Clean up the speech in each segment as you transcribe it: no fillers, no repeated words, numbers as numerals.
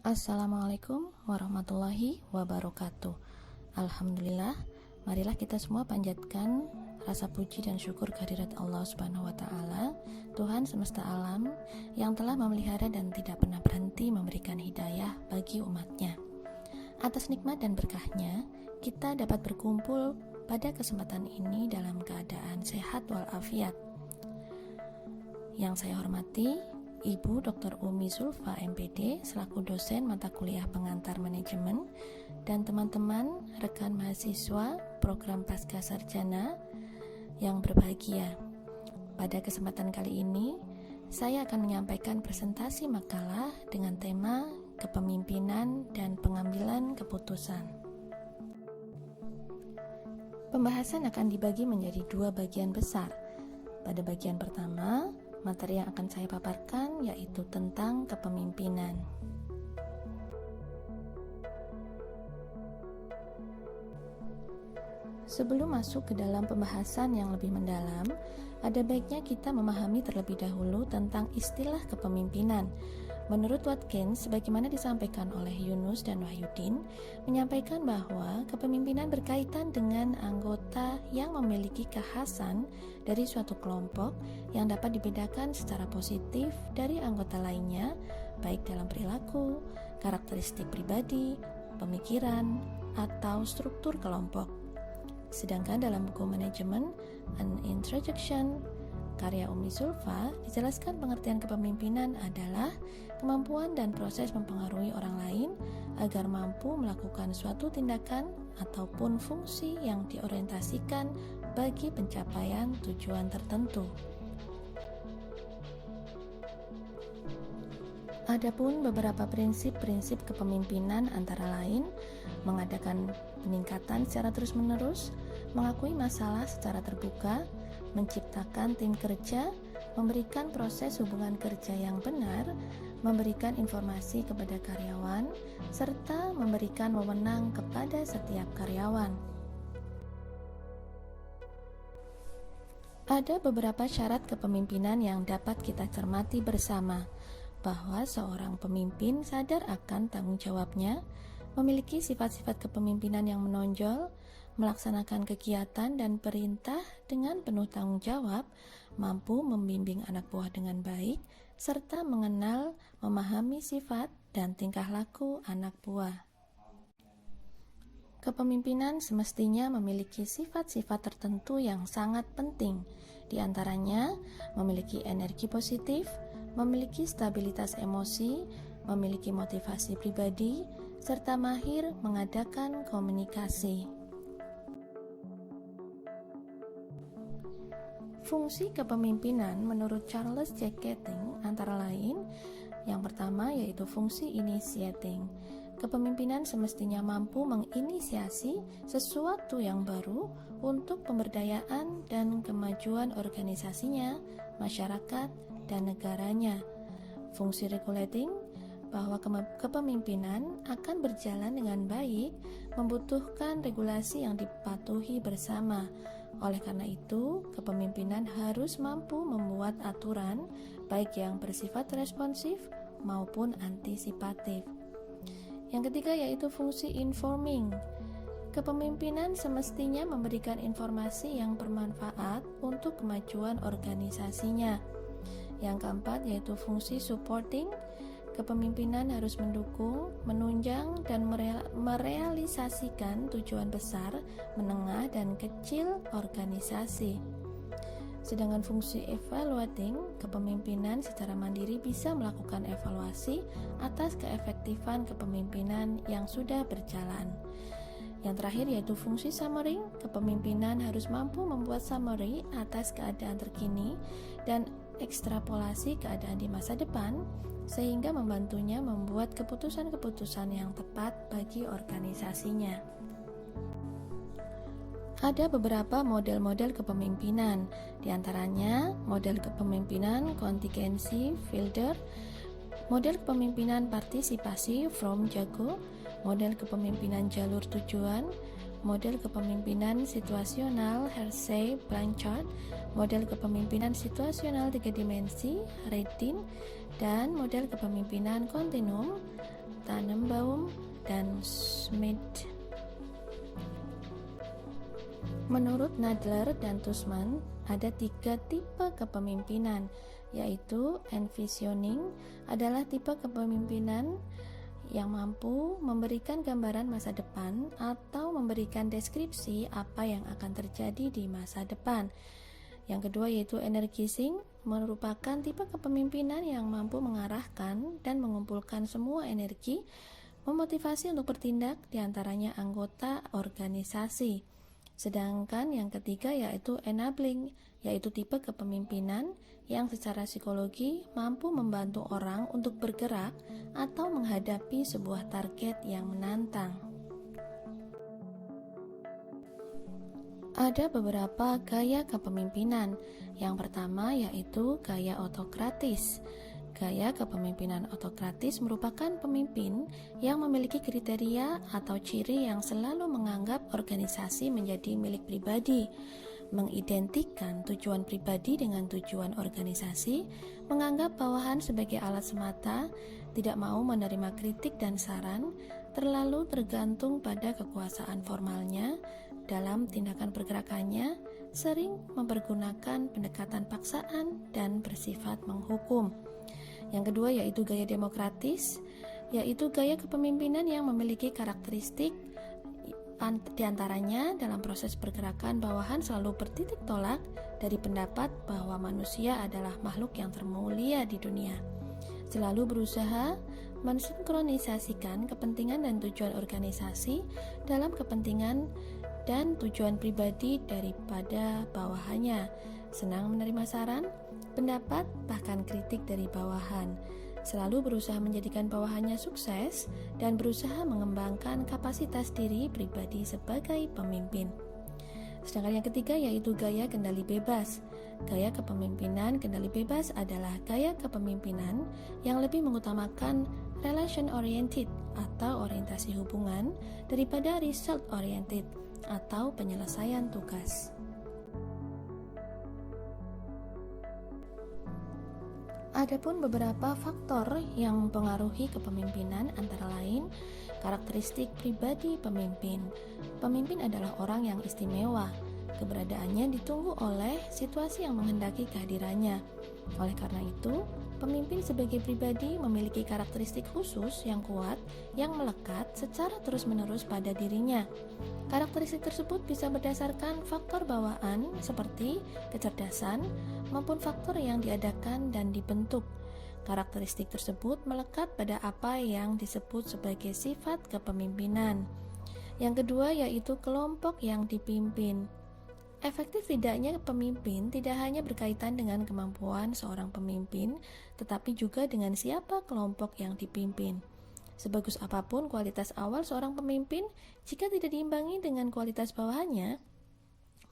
Assalamualaikum warahmatullahi wabarakatuh. Alhamdulillah, marilah kita semua panjatkan rasa puji dan syukur kehadirat Allah Subhanahu wa taala, Tuhan semesta alam yang telah memelihara dan tidak pernah berhenti memberikan hidayah bagi umatnya. Atas nikmat dan berkahnya, kita dapat berkumpul pada kesempatan ini dalam keadaan sehat walafiat. Yang saya hormati Ibu Dr. Umi Zulfa MPD selaku dosen mata kuliah pengantar manajemen dan teman-teman rekan mahasiswa program Pasca Sarjana yang berbahagia. Pada kesempatan kali ini, saya akan menyampaikan presentasi makalah dengan tema kepemimpinan dan pengambilan keputusan. Pembahasan akan dibagi menjadi dua bagian besar. Pada bagian pertama, materi yang akan saya paparkan yaitu tentang kepemimpinan. Sebelum masuk ke dalam pembahasan yang lebih mendalam, ada baiknya kita memahami terlebih dahulu tentang istilah kepemimpinan. Menurut Watkins, sebagaimana disampaikan oleh Yunus dan Wahyudin, menyampaikan bahwa kepemimpinan berkaitan dengan anggota yang memiliki kekhasan dari suatu kelompok yang dapat dibedakan secara positif dari anggota lainnya, baik dalam perilaku, karakteristik pribadi, pemikiran, atau struktur kelompok. Sedangkan dalam buku manajemen An Introduction karya Umi Zulfa dijelaskan pengertian kepemimpinan adalah kemampuan dan proses mempengaruhi orang lain agar mampu melakukan suatu tindakan ataupun fungsi yang diorientasikan bagi pencapaian tujuan tertentu. Adapun beberapa prinsip-prinsip kepemimpinan antara lain mengadakan peningkatan secara terus-menerus, mengakui masalah secara terbuka, menciptakan tim kerja, memberikan proses hubungan kerja yang benar, memberikan informasi kepada karyawan, serta memberikan wewenang kepada setiap karyawan. Ada beberapa syarat kepemimpinan yang dapat kita cermati bersama, bahwa seorang pemimpin sadar akan tanggung jawabnya, memiliki sifat-sifat kepemimpinan yang menonjol, melaksanakan kegiatan dan perintah dengan penuh tanggung jawab, mampu membimbing anak buah dengan baik, serta mengenal, memahami sifat dan tingkah laku anak buah. Kepemimpinan semestinya memiliki sifat-sifat tertentu yang sangat penting, di antaranya memiliki energi positif, memiliki stabilitas emosi, memiliki motivasi pribadi, serta mahir mengadakan komunikasi. Fungsi kepemimpinan menurut Charles J. Keating antara lain, yang pertama yaitu fungsi initiating. Kepemimpinan semestinya mampu menginisiasi sesuatu yang baru untuk pemberdayaan dan kemajuan organisasinya, masyarakat, dan negaranya. Fungsi regulating, bahwa kepemimpinan akan berjalan dengan baik membutuhkan regulasi yang dipatuhi bersama. Oleh karena itu, kepemimpinan harus mampu membuat aturan baik yang bersifat responsif maupun antisipatif. Yang ketiga yaitu fungsi informing. Kepemimpinan semestinya memberikan informasi yang bermanfaat untuk kemajuan organisasinya. Yang keempat yaitu fungsi supporting. Kepemimpinan harus mendukung, menunjang, dan merealisasikan tujuan besar, menengah, dan kecil organisasi. Sedangkan fungsi evaluating, kepemimpinan secara mandiri bisa melakukan evaluasi atas keefektifan kepemimpinan yang sudah berjalan. Yang terakhir yaitu fungsi summary, kepemimpinan harus mampu membuat summary atas keadaan terkini dan ekstrapolasi keadaan di masa depan, sehingga membantunya membuat keputusan-keputusan yang tepat bagi organisasinya. Ada beberapa model-model kepemimpinan, diantaranya model kepemimpinan kontingensi Fielder, model kepemimpinan partisipasi from Jago, model kepemimpinan jalur tujuan, model kepemimpinan situasional Hersey-Blanchard, model kepemimpinan situasional 3 dimensi Redin, dan model kepemimpinan kontinum Tannenbaum dan Schmidt. Menurut Nadler dan Tussman, ada 3 tipe kepemimpinan, yaitu envisioning adalah tipe kepemimpinan yang mampu memberikan gambaran masa depan atau memberikan deskripsi apa yang akan terjadi di masa depan. Yang kedua yaitu energizing, merupakan tipe kepemimpinan yang mampu mengarahkan dan mengumpulkan semua energi, memotivasi untuk bertindak diantaranya anggota organisasi. Sedangkan yang ketiga yaitu enabling, yaitu tipe kepemimpinan yang secara psikologi mampu membantu orang untuk bergerak atau menghadapi sebuah target yang menantang. Ada beberapa gaya kepemimpinan. Yang pertama yaitu gaya autokratis. Gaya kepemimpinan autokratis merupakan pemimpin yang memiliki kriteria atau ciri yang selalu menganggap organisasi menjadi milik pribadi, mengidentikan tujuan pribadi dengan tujuan organisasi, menganggap bawahan sebagai alat semata, tidak mau menerima kritik dan saran, terlalu tergantung pada kekuasaan formalnya dalam tindakan pergerakannya, sering mempergunakan pendekatan paksaan dan bersifat menghukum. Yang kedua yaitu gaya demokratis, yaitu gaya kepemimpinan yang memiliki karakteristik diantaranya dalam proses pergerakan bawahan selalu bertitik tolak dari pendapat bahwa manusia adalah makhluk yang termulia di dunia. Selalu berusaha mensinkronisasikan kepentingan dan tujuan organisasi dalam kepentingan dan tujuan pribadi daripada bawahannya. Senang menerima saran, pendapat, bahkan kritik dari bawahan. Selalu berusaha menjadikan bawahannya sukses dan berusaha mengembangkan kapasitas diri pribadi sebagai pemimpin. Sedangkan yang ketiga yaitu gaya kendali bebas. Gaya kepemimpinan kendali bebas adalah gaya kepemimpinan yang lebih mengutamakan relation oriented atau orientasi hubungan daripada result oriented atau penyelesaian tugas. Adapun beberapa faktor yang mempengaruhi kepemimpinan antara lain karakteristik pribadi pemimpin. Pemimpin adalah orang yang istimewa. Keberadaannya ditunggu oleh situasi yang menghendaki kehadirannya. Oleh karena itu, pemimpin sebagai pribadi memiliki karakteristik khusus yang kuat yang melekat secara terus-menerus pada dirinya. Karakteristik tersebut bisa berdasarkan faktor bawaan seperti kecerdasan maupun faktor yang diadakan dan dibentuk. Karakteristik tersebut melekat pada apa yang disebut sebagai sifat kepemimpinan. Yang kedua yaitu kelompok yang dipimpin. Efektif tidaknya pemimpin tidak hanya berkaitan dengan kemampuan seorang pemimpin, tetapi juga dengan siapa kelompok yang dipimpin. Sebagus apapun kualitas awal seorang pemimpin, jika tidak diimbangi dengan kualitas bawahannya,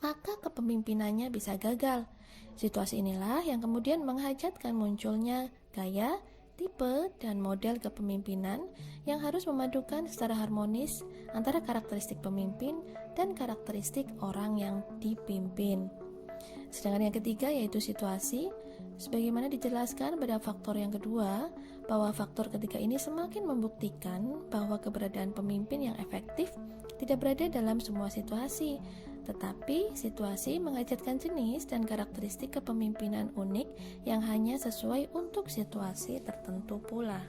maka kepemimpinannya bisa gagal. Situasi inilah yang kemudian menghajatkan munculnya gaya, tipe, dan model kepemimpinan yang harus memadukan secara harmonis antara karakteristik pemimpin dan karakteristik orang yang dipimpin. Sedangkan yang ketiga yaitu situasi, sebagaimana dijelaskan pada faktor yang kedua, bahwa faktor ketiga ini semakin membuktikan bahwa keberadaan pemimpin yang efektif tidak berada dalam semua situasi, tetapi situasi menghajatkan jenis dan karakteristik kepemimpinan unik yang hanya sesuai untuk situasi tertentu pula.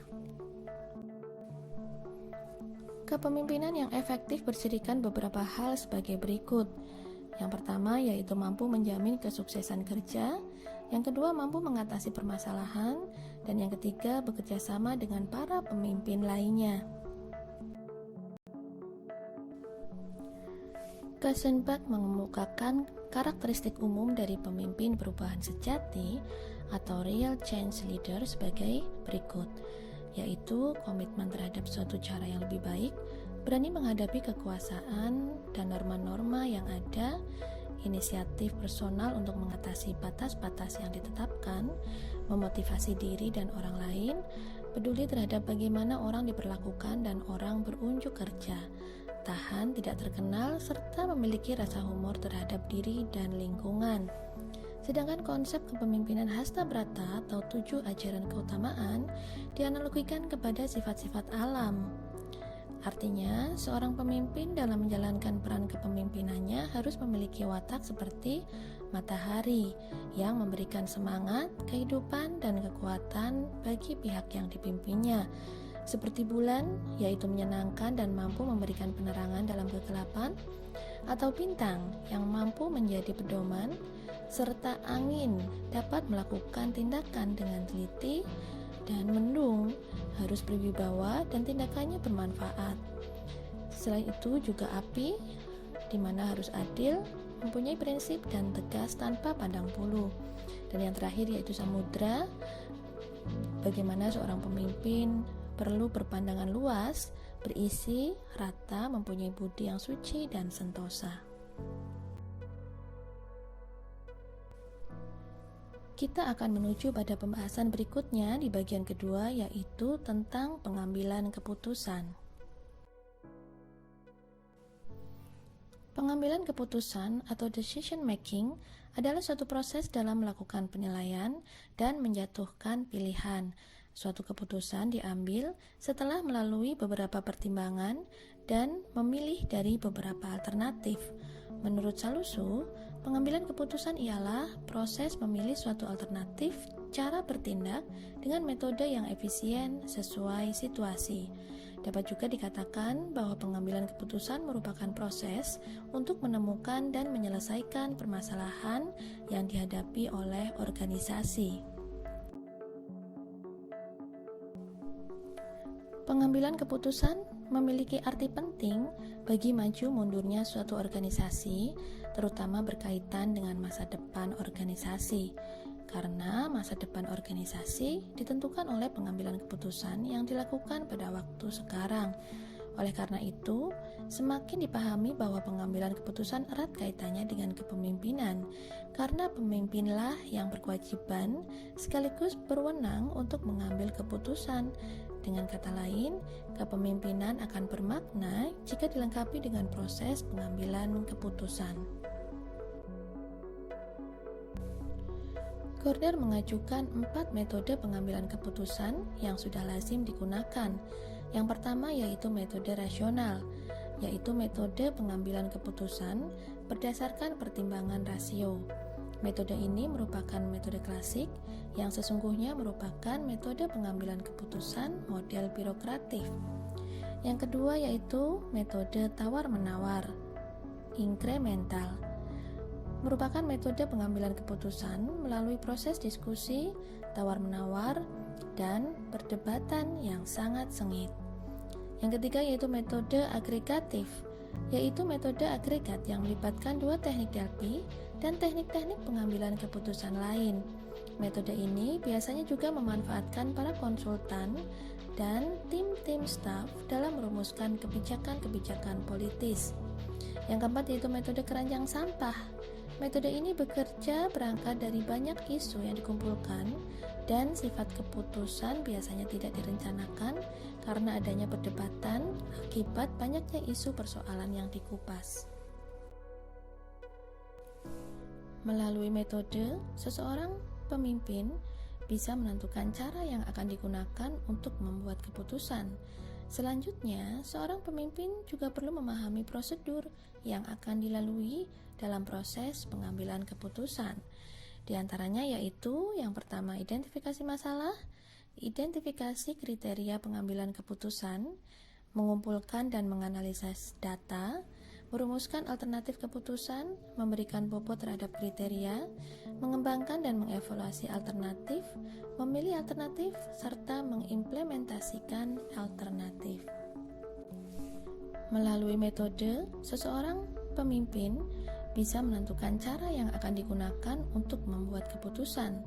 Kepemimpinan yang efektif bercirikan beberapa hal sebagai berikut. Yang pertama yaitu mampu menjamin kesuksesan kerja, yang kedua mampu mengatasi permasalahan, dan yang ketiga bekerja sama dengan para pemimpin lainnya. Kassenbach mengemukakan karakteristik umum dari pemimpin perubahan sejati atau real change leader sebagai berikut, yaitu komitmen terhadap suatu cara yang lebih baik, berani menghadapi kekuasaan dan norma-norma yang ada, inisiatif personal untuk mengatasi batas-batas yang ditetapkan, memotivasi diri dan orang lain, peduli terhadap bagaimana orang diperlakukan dan orang berunjuk kerja, tahan, tidak terkenal, serta memiliki rasa humor terhadap diri dan lingkungan. Sedangkan konsep kepemimpinan Hastabrata atau 7 ajaran keutamaan dianalogikan kepada sifat-sifat alam. Artinya, seorang pemimpin dalam menjalankan peran kepemimpinannya harus memiliki watak seperti matahari yang memberikan semangat, kehidupan, dan kekuatan bagi pihak yang dipimpinnya. Seperti bulan, yaitu menyenangkan dan mampu memberikan penerangan dalam kegelapan, atau bintang yang mampu menjadi pedoman, serta angin dapat melakukan tindakan dengan teliti, dan mendung harus berwibawa dan tindakannya bermanfaat. Selain itu juga api, di mana harus adil, mempunyai prinsip dan tegas tanpa pandang bulu. Dan yang terakhir yaitu samudra, bagaimana seorang pemimpin perlu berpandangan luas, berisi, rata, mempunyai budi yang suci dan sentosa. Kita akan menuju pada pembahasan berikutnya di bagian kedua, yaitu tentang pengambilan keputusan. Pengambilan keputusan atau decision making adalah suatu proses dalam melakukan penilaian dan menjatuhkan pilihan. Suatu keputusan diambil setelah melalui beberapa pertimbangan dan memilih dari beberapa alternatif. Menurut Salusu, pengambilan keputusan ialah proses memilih suatu alternatif cara bertindak dengan metode yang efisien sesuai situasi. Dapat juga dikatakan bahwa pengambilan keputusan merupakan proses untuk menemukan dan menyelesaikan permasalahan yang dihadapi oleh organisasi. Pengambilan keputusan memiliki arti penting bagi maju mundurnya suatu organisasi, terutama berkaitan dengan masa depan organisasi. Karena masa depan organisasi ditentukan oleh pengambilan keputusan yang dilakukan pada waktu sekarang. Oleh karena itu, semakin dipahami bahwa pengambilan keputusan erat kaitannya dengan kepemimpinan, karena pemimpinlah yang berkewajiban sekaligus berwenang untuk mengambil keputusan. Dengan kata lain, kepemimpinan akan bermakna jika dilengkapi dengan proses pengambilan keputusan. Gordner mengajukan 4 metode pengambilan keputusan yang sudah lazim digunakan. Yang pertama yaitu metode rasional, yaitu metode pengambilan keputusan berdasarkan pertimbangan rasio. Metode ini merupakan metode klasik yang sesungguhnya merupakan metode pengambilan keputusan model birokratif. Yang kedua yaitu metode tawar-menawar, inkremental, merupakan metode pengambilan keputusan melalui proses diskusi, tawar-menawar, dan perdebatan yang sangat sengit. Yang ketiga yaitu metode agregatif, yaitu metode agregat yang melibatkan 2 teknik Delphi dan teknik-teknik pengambilan keputusan lain. Metode ini biasanya juga memanfaatkan para konsultan dan tim-tim staf dalam merumuskan kebijakan-kebijakan politis. Yang keempat yaitu metode keranjang sampah. Metode ini bekerja berangkat dari banyak isu yang dikumpulkan dan sifat keputusan biasanya tidak direncanakan karena adanya perdebatan akibat banyaknya isu persoalan yang dikupas. Melalui metode, seseorang pemimpin bisa menentukan cara yang akan digunakan untuk membuat keputusan. Selanjutnya, seorang pemimpin juga perlu memahami prosedur yang akan dilalui dalam proses pengambilan keputusan. Di antaranya yaitu yang pertama identifikasi masalah, identifikasi kriteria pengambilan keputusan, mengumpulkan dan menganalisis data, merumuskan alternatif keputusan, memberikan bobot terhadap kriteria, mengembangkan dan mengevaluasi alternatif, memilih alternatif, serta mengimplementasikan alternatif. Melalui metode, seseorang pemimpin bisa menentukan cara yang akan digunakan untuk membuat keputusan.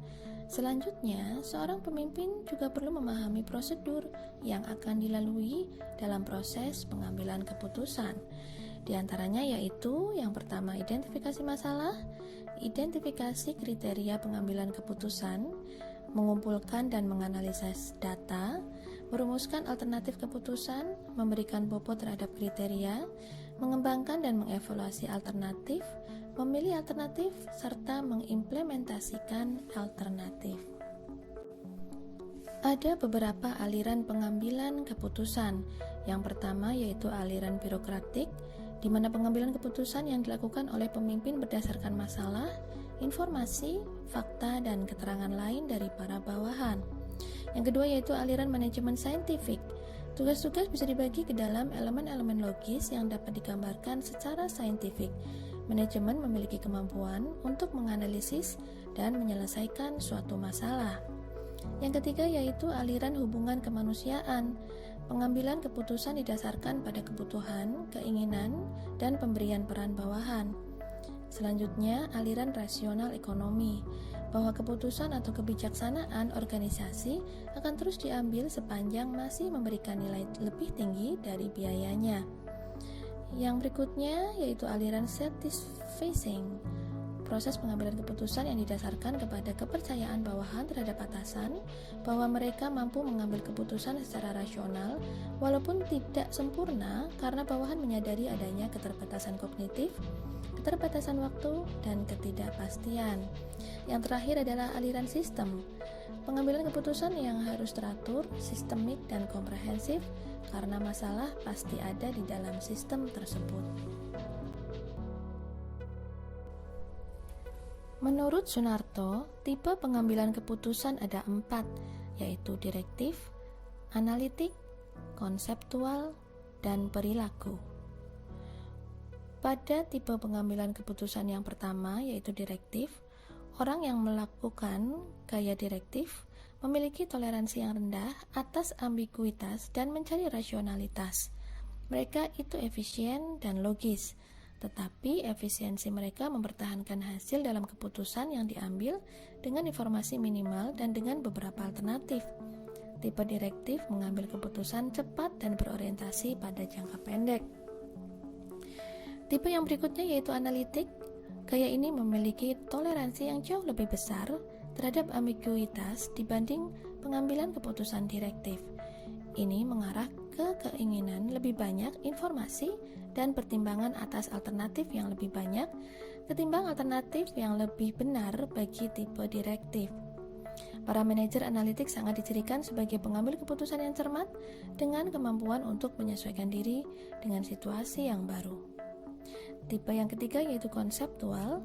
Selanjutnya, seorang pemimpin juga perlu memahami prosedur yang akan dilalui dalam proses pengambilan keputusan. Di antaranya yaitu yang pertama identifikasi masalah, identifikasi kriteria pengambilan keputusan, mengumpulkan dan menganalisis data, merumuskan alternatif keputusan, memberikan bobot terhadap kriteria, mengembangkan dan mengevaluasi alternatif, memilih alternatif, serta mengimplementasikan alternatif. Ada beberapa aliran pengambilan keputusan. Yang pertama yaitu aliran birokratik, di mana pengambilan keputusan yang dilakukan oleh pemimpin berdasarkan masalah, informasi, fakta, dan keterangan lain dari para bawahan. Yang kedua yaitu aliran manajemen saintifik. Tugas-tugas bisa dibagi ke dalam elemen-elemen logis yang dapat digambarkan secara saintifik. Manajemen memiliki kemampuan untuk menganalisis dan menyelesaikan suatu masalah. Yang ketiga yaitu aliran hubungan kemanusiaan. Pengambilan keputusan didasarkan pada kebutuhan, keinginan, dan pemberian peran bawahan. Selanjutnya, aliran rasional ekonomi, bahwa keputusan atau kebijaksanaan organisasi akan terus diambil sepanjang masih memberikan nilai lebih tinggi dari biayanya. Yang berikutnya yaitu aliran satisficing, proses pengambilan keputusan yang didasarkan kepada kepercayaan bawahan terhadap atasan bahwa mereka mampu mengambil keputusan secara rasional walaupun tidak sempurna karena bawahan menyadari adanya keterbatasan kognitif, keterbatasan waktu, dan ketidakpastian. Yang terakhir adalah aliran sistem, pengambilan keputusan yang harus teratur, sistemik, dan komprehensif karena masalah pasti ada di dalam sistem tersebut. Menurut Sunarto, tipe pengambilan keputusan ada 4, yaitu direktif, analitik, konseptual, dan perilaku. Pada tipe pengambilan keputusan yang pertama, yaitu direktif, orang yang melakukan gaya direktif memiliki toleransi yang rendah atas ambiguitas dan mencari rasionalitas. Mereka itu efisien dan logis, tetapi efisiensi mereka mempertahankan hasil dalam keputusan yang diambil dengan informasi minimal dan dengan beberapa alternatif. Tipe direktif mengambil keputusan cepat dan berorientasi pada jangka pendek. Tipe yang berikutnya yaitu analitik. Gaya ini memiliki toleransi yang jauh lebih besar terhadap ambiguitas dibanding pengambilan keputusan direktif. Ini mengarah ke keinginan lebih banyak informasi dan pertimbangan atas alternatif yang lebih banyak ketimbang alternatif yang lebih benar bagi tipe direktif. Para manajer analitik sangat dicirikan sebagai pengambil keputusan yang cermat dengan kemampuan untuk menyesuaikan diri dengan situasi yang baru. Tipe yang ketiga yaitu konseptual.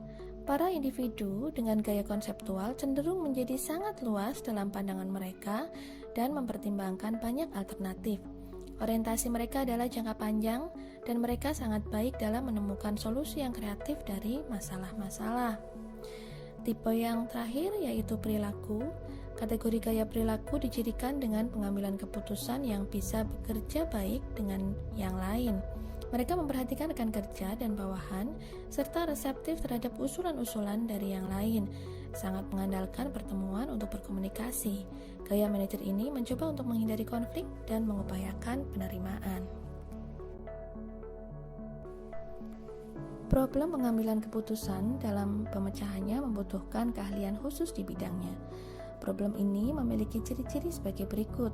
Para individu dengan gaya konseptual cenderung menjadi sangat luas dalam pandangan mereka dan mempertimbangkan banyak alternatif. Orientasi mereka adalah jangka panjang dan mereka sangat baik dalam menemukan solusi yang kreatif dari masalah-masalah. Tipe yang terakhir yaitu perilaku. Kategori gaya perilaku dicirikan dengan pengambilan keputusan yang bisa bekerja baik dengan yang lain. Mereka memperhatikan rekan kerja dan bawahan serta reseptif terhadap usulan-usulan dari yang lain. Sangat mengandalkan pertemuan untuk berkomunikasi. Gaya manajer ini mencoba untuk menghindari konflik dan mengupayakan penerimaan. Problem pengambilan keputusan dalam pemecahannya membutuhkan keahlian khusus di bidangnya. Problem ini memiliki ciri-ciri sebagai berikut,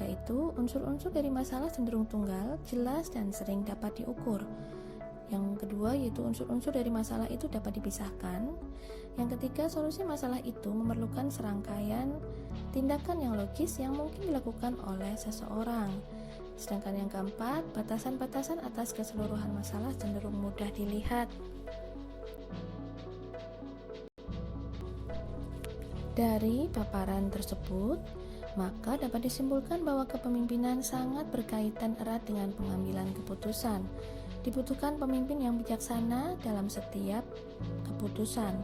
yaitu unsur-unsur dari masalah cenderung tunggal, jelas, dan sering dapat diukur. Yang kedua yaitu unsur-unsur dari masalah itu dapat dipisahkan. Yang ketiga, solusi masalah itu memerlukan serangkaian tindakan yang logis yang mungkin dilakukan oleh seseorang. Sedangkan yang keempat, batasan-batasan atas keseluruhan masalah cenderung mudah dilihat. Dari paparan tersebut, maka dapat disimpulkan bahwa kepemimpinan sangat berkaitan erat dengan pengambilan keputusan. Dibutuhkan pemimpin yang bijaksana dalam setiap keputusan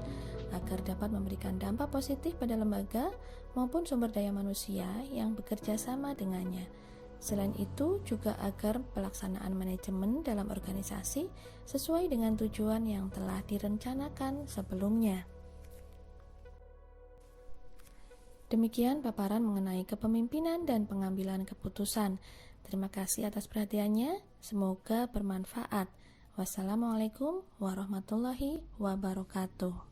agar dapat memberikan dampak positif pada lembaga maupun sumber daya manusia yang bekerja sama dengannya. Selain itu, juga agar pelaksanaan manajemen dalam organisasi sesuai dengan tujuan yang telah direncanakan sebelumnya. Demikian paparan mengenai kepemimpinan dan pengambilan keputusan. Terima kasih atas perhatiannya, semoga bermanfaat. Wassalamualaikum warahmatullahi wabarakatuh.